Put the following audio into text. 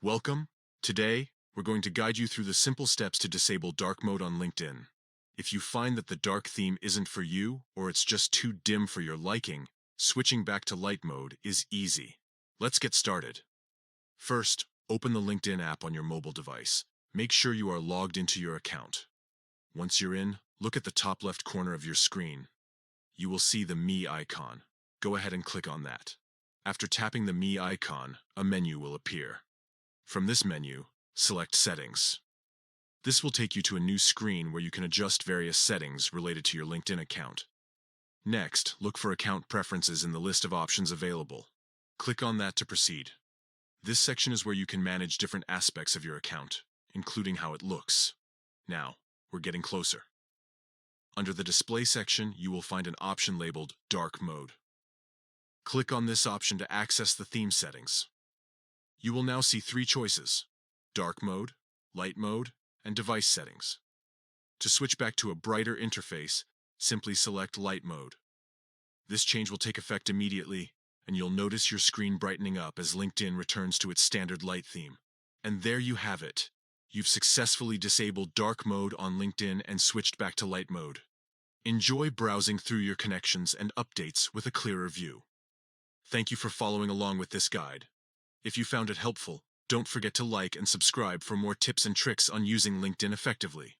Welcome. Today, we're going to guide you through the simple steps to disable dark mode on LinkedIn. If you find that the dark theme isn't for you or it's just too dim for your liking, switching back to light mode is easy. Let's get started. First, open the LinkedIn app on your mobile device. Make sure you are logged into your account. Once you're in, look at the top left corner of your screen. You will see the Me icon. Go ahead and click on that. After tapping the Me icon, a menu will appear. From this menu, select Settings. This will take you to a new screen where you can adjust various settings related to your LinkedIn account. Next, look for Account Preferences in the list of options available. Click on that to proceed. This section is where you can manage different aspects of your account, including how it looks. Now, we're getting closer. Under the Display section, you will find an option labeled Dark Mode. Click on this option to access the theme settings. You will now see three choices: Dark Mode, Light Mode, and Device Settings. To switch back to a brighter interface, simply select Light Mode. This change will take effect immediately, and you'll notice your screen brightening up as LinkedIn returns to its standard light theme. And there you have it. You've successfully disabled dark mode on LinkedIn and switched back to light mode. Enjoy browsing through your connections and updates with a clearer view. Thank you for following along with this guide. If you found it helpful, don't forget to like and subscribe for more tips and tricks on using LinkedIn effectively.